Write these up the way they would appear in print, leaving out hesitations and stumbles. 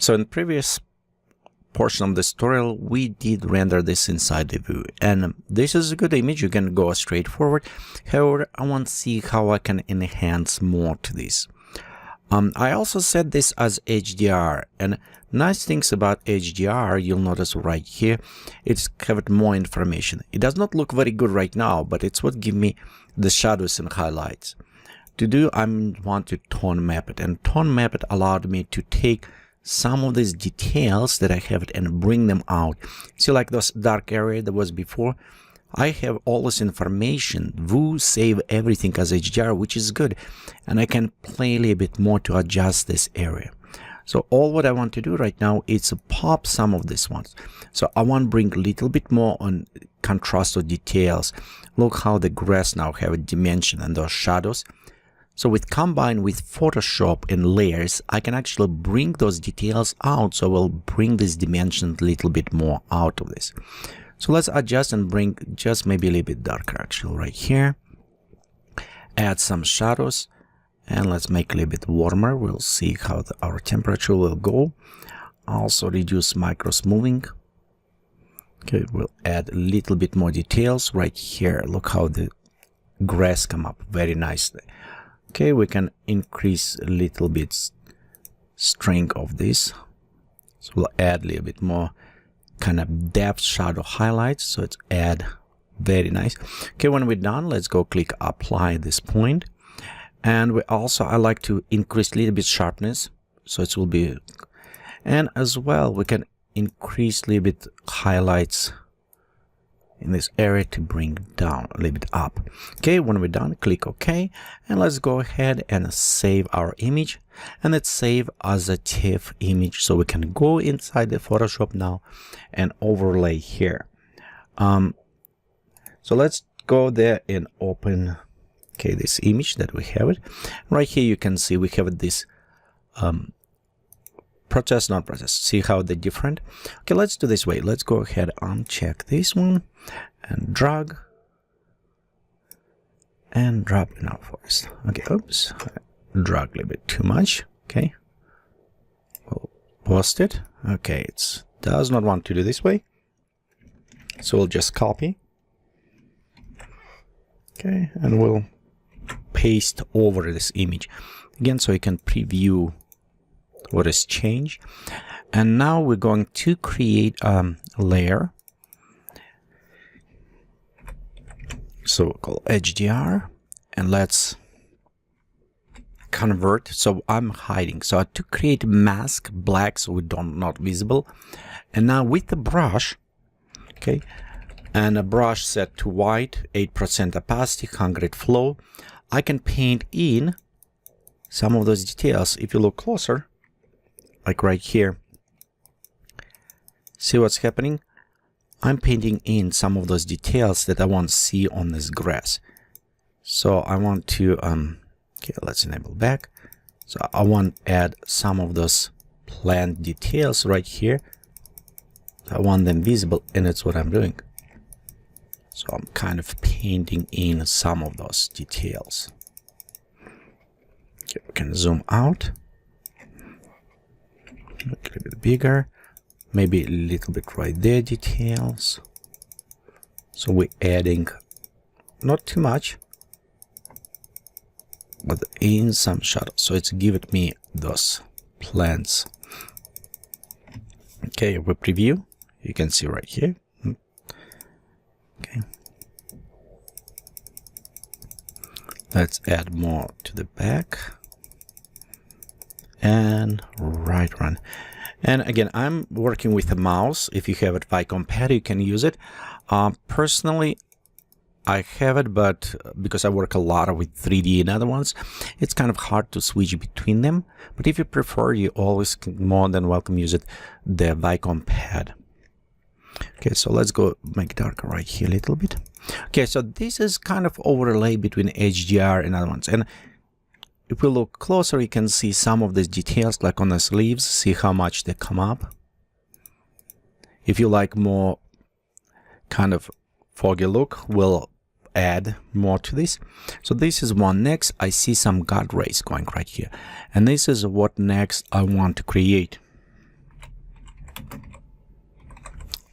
So in previous portion of this tutorial, we did render this inside the view, and this is a good image. You can go straight forward. However, I want to see how I can enhance more to this. I also set this as HDR, and nice things about HDR, you'll notice right here, it's covered more information. It does not look very good right now, but it's what give me the shadows and highlights. To do, I want to tone map it, and tone map it allowed me to take some of these details that I have it and bring them out. See, like this dark area that was before, I have all this information. View save everything as HDR, which is good, and I can play a little bit more to adjust this area. So all what I want to do right now is pop some of these ones. So I want to bring a little bit more on contrast or details. Look how the grass now have a dimension and those shadows. So with combined with Photoshop and layers, I can actually bring those details out. So we'll bring this dimension a little bit more out of this. So let's adjust and bring just maybe a little bit darker actually right here. Add some shadows and let's make a little bit warmer. We'll see how our temperature will go. Also reduce micros moving. Okay, we'll add a little bit more details right here. Look how the grass come up very nicely. Okay, we can increase a little bit strength of this. So we'll add a little bit more kind of depth shadow highlights. So it's add very nice. Okay, when we're done, let's go click apply this point. And we also, I like to increase a little bit sharpness. So it will be, and as well, we can increase a little bit highlights in this area to bring down a little bit up. Okay, when we're done, click OK, and let's go ahead and save our image, and it's save as a TIFF image. So we can go inside the Photoshop now and overlay here. So let's go there and open this image that we have it right here. You can see we have this process, not process. See how they're different. Okay, let's do this way. Let's go ahead and uncheck this one and drag and drop in our forest. Okay, oops, drag a little bit too much. Okay, we'll post it. Okay, it does not want to do this way, so we'll just copy. Okay, and we'll paste over this image again so you can preview what is changed. And now we're going to create a layer. So we'll call HDR, and let's convert. So I'm hiding. So to create mask black so we don't not visible. And now with the brush, okay, and a brush set to white, 8% opacity, 100 flow, I can paint in some of those details. If you look closer, like right here, see what's happening? I'm painting in some of those details that I want to see on this grass. So I want to, okay, let's enable back. So I want to add some of those plant details right here. I want them visible, and that's what I'm doing. So I'm kind of painting in some of those details. Okay, we can zoom out. Make it a bit bigger, maybe a little bit right there details. So we're adding not too much, but in some shadow. So it's giving me those plants. Okay, we preview. You can see right here. Okay. Let's add more to the back. And right run. And again, I'm working with a mouse. If you have it Vicom pad, you can use it. Personally, I have it, but because I work a lot with 3D and other ones, it's kind of hard to switch between them. But if you prefer, you always more than welcome use it, the Vicom pad. Okay, so let's go make darker right here a little bit. Okay, so this is kind of overlay between HDR and other ones. And if we look closer, you can see some of these details, like on the leaves. See how much they come up. If you like more kind of foggy look, we'll add more to this. So this is one. Next, I see some godrays going right here. And this is what next I want to create.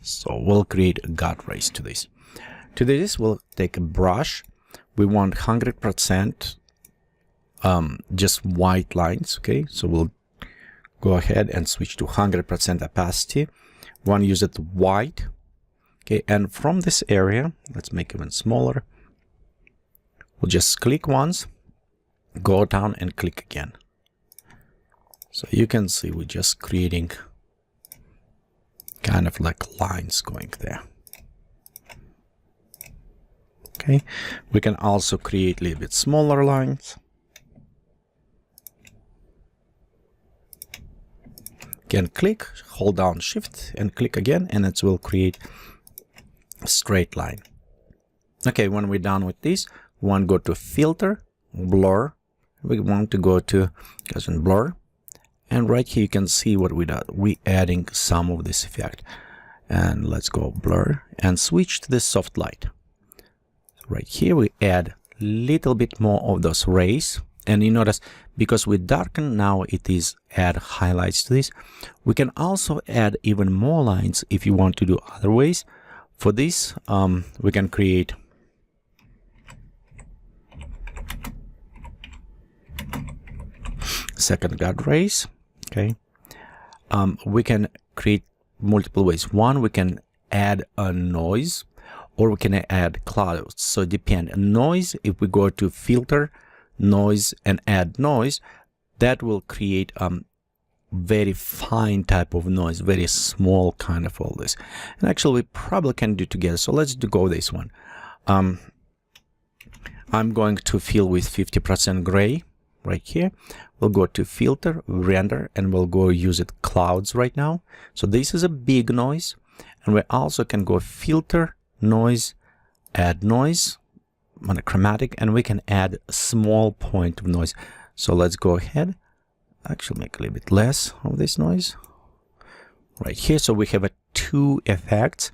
So we'll create a godrays to this. To do this, we'll take a brush. We want 100% just white lines. Okay, so we'll go ahead and switch to 100% opacity. We want to use it white. Okay, and from this area, let's make it even smaller. We'll just click once, go down and click again. So you can see we're just creating kind of like lines going there. Okay, we can also create a little bit smaller lines. Again, click, hold down Shift and click again, and it will create a straight line. Okay, when we're done with this, we want to go to Filter, Blur. We want to go to Blur. And right here you can see what we did. We adding some of this effect. And let's go Blur and switch to the soft light. Right here we add a little bit more of those rays. And you notice because we darken now it is add highlights to this. We can also add even more lines if you want to do other ways. For this we can create second godrays. Okay, we can create multiple ways. One, we can add a noise, or we can add clouds. So depend. Noise, if we go to Filter, Noise, and add noise, that will create very fine type of noise, very small kind of all this. And actually, we probably can do together. So let's go this one. I'm going to fill with 50% gray. Right here, we'll go to Filter, Render, and we'll go use it clouds right now. So this is a big noise, and we also can go Filter, Noise, add noise, monochromatic, and we can add a small point of noise. So let's go ahead, actually make a little bit less of this noise right here. So we have two effects.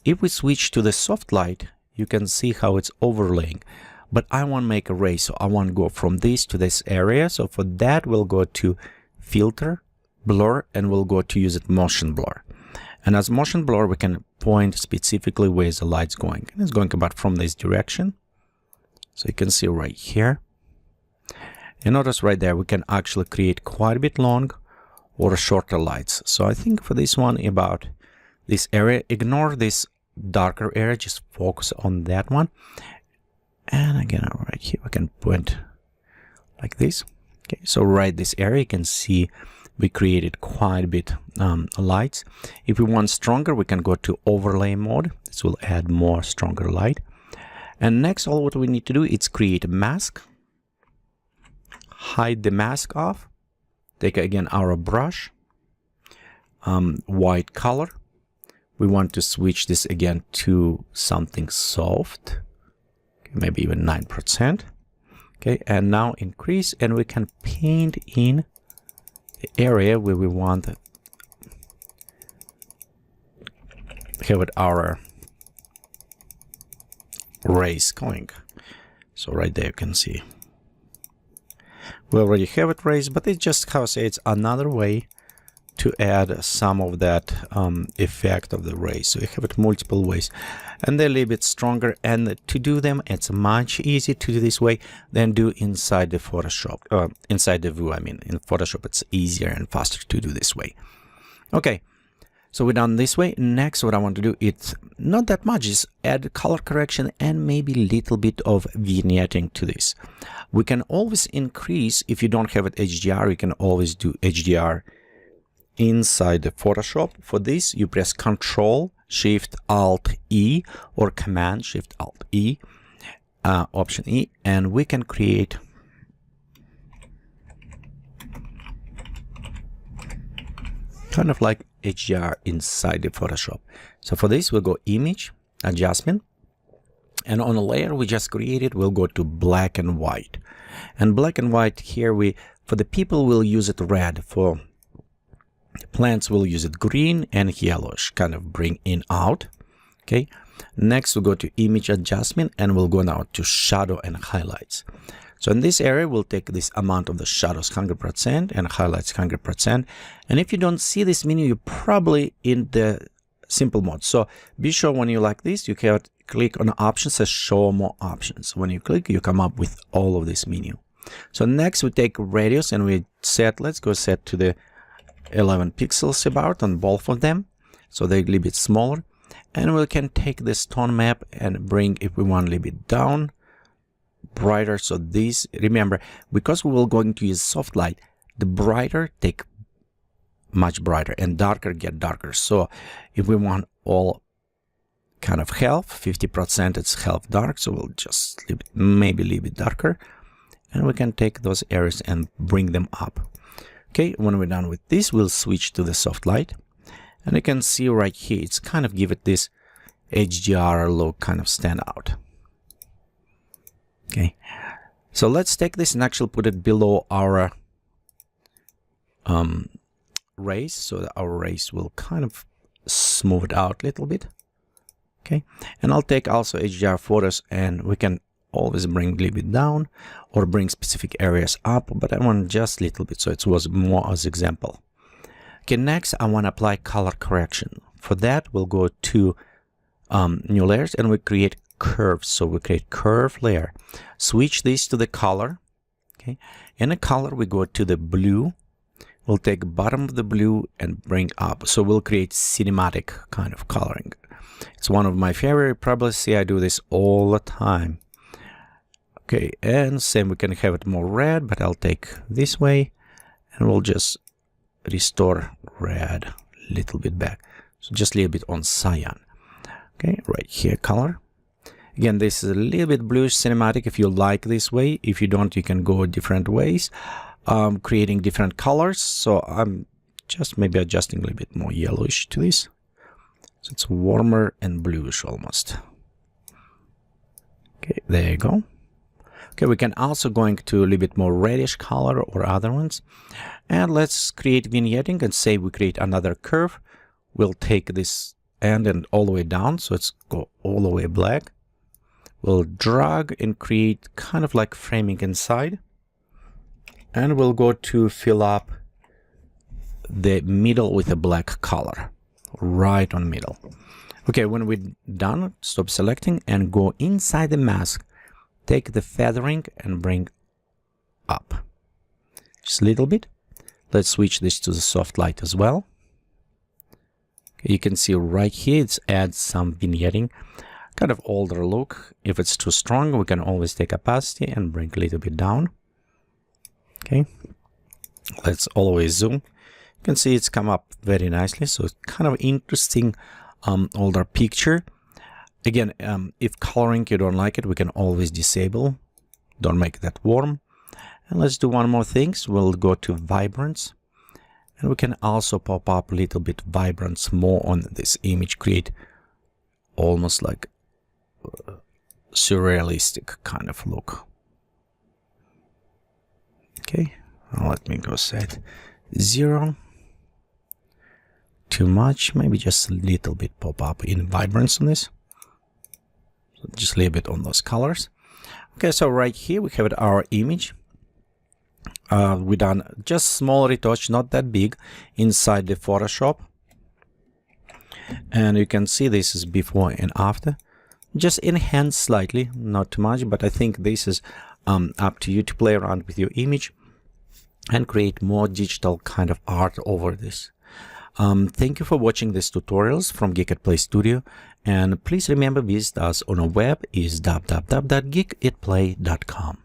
If we switch to the soft light, you can see how it's overlaying. But I want to make a ray, so I want to go from this to this area. So for that, we'll go to Filter, Blur, and we'll go to use it Motion Blur. And as Motion Blur, we can point specifically where the light's going. And it's going about from this direction. So you can see right here. And notice right there, we can actually create quite a bit long or shorter lights. So I think for this one, about this area, ignore this darker area, just focus on that one. And again, right here, we can point like this. Okay, so right this area, you can see we created quite a bit lights. If we want stronger, we can go to overlay mode. This will add more stronger light. And next, all what we need to do is create a mask. Hide the mask off. Take again our brush, white color. We want to switch this again to something soft. Maybe even 9%. Okay, and now increase, and we can paint in the area where we want to have it our rays going. So right there you can see we already have it raised, but it's just how I say it's another way to add some of that effect of the rays. So you have it multiple ways, and they're a little bit stronger, and to do them it's much easier to do this way than do inside the Photoshop, inside the view. I mean, in Photoshop it's easier and faster to do this way. Okay, so we're done this way. Next, what I want to do, it's not that much, is add color correction and maybe a little bit of vignetting to this. We can always increase, if you don't have it HDR, you can always do HDR inside the Photoshop. For this, you press Ctrl Shift Alt E or Command Shift Alt E, Option E, and we can create kind of like HDR inside the Photoshop. So for this, we'll go Image, Adjustment, and on a layer we just created, we'll go to Black and White. And Black and White here, for the people, we'll use it red. For plants, we'll use it green and yellowish, kind of bring in out. Okay, next we'll go to Image Adjustment, and we'll go now to Shadow and Highlights. So in this area, we'll take this amount of the shadows 100% and highlights 100%. And if you don't see this menu, you're probably in the simple mode. So be sure when you like this, you can click on options as show more options. When you click, you come up with all of this menu. So next we take radius and we set, let's go set to the 11 pixels about on both of them. So they're a little bit smaller. And we can take this tone map and bring, if we want, a little bit down, brighter. So this, remember, because we will going to use soft light, the brighter take much brighter and darker get darker. So if we want all kind of half, 50% it's half dark, so we'll just leave it, maybe a little bit darker, and we can take those areas and bring them up. Okay, when we're done with this, we'll switch to the soft light, and you can see right here it's kind of give it this HDR look, kind of stand out. Okay, so let's take this and actually put it below our rays, so that our rays will kind of smooth it out a little bit. Okay, and I'll take also HDR photos, and we can always bring a little bit down or bring specific areas up, but I want just a little bit, so it was more as example. Okay, next I want to apply color correction. For that, we'll go to new layers and we create curves. So we create curve layer, switch this to the color. Okay, in the color we go to the blue. We'll take bottom of the blue and bring up. So we'll create cinematic kind of coloring. It's one of my favorite. Probably see I do this all the time. Okay, and same, we can have it more red, but I'll take this way and we'll just restore red a little bit back. So just a little bit on cyan. Okay, right here, color. Again, this is a little bit bluish cinematic if you like this way. If you don't, you can go different ways, creating different colors. So I'm just maybe adjusting a little bit more yellowish to this. So it's warmer and bluish almost. Okay, there you go. Okay, we can also going to a little bit more reddish color or other ones. And let's create vignetting and say we create another curve. We'll take this end and all the way down. So let's go all the way black. We'll drag and create kind of like framing inside. And we'll go to fill up the middle with a black color. Right on middle. Okay, when we're done, stop selecting and go inside the mask. Take the feathering and bring up just a little bit. Let's switch this to the soft light as well. Okay, you can see right here it's adds some vignetting, kind of older look. If it's too strong, we can always take opacity and bring a little bit down. Okay, let's always zoom. You can see it's come up very nicely, so it's kind of interesting older picture. Again, if coloring you don't like it, we can always disable. Don't make that warm. And let's do one more thing. So we'll go to vibrance, and we can also pop up a little bit vibrance more on this image, create almost like surrealistic kind of look. Okay, now let me go set 0. Too much, maybe just a little bit pop up in vibrance on this. So just a little bit on those colors. Okay, so right here we have our image. We done just small retouch, not that big, inside the Photoshop. And you can see this is before and after. Just enhance slightly, not too much, but I think this is up to you to play around with your image and create more digital kind of art over this. Thank you for watching these tutorials from Geekatplay Studio, and please remember visit us on our web is www.geekatplay.com.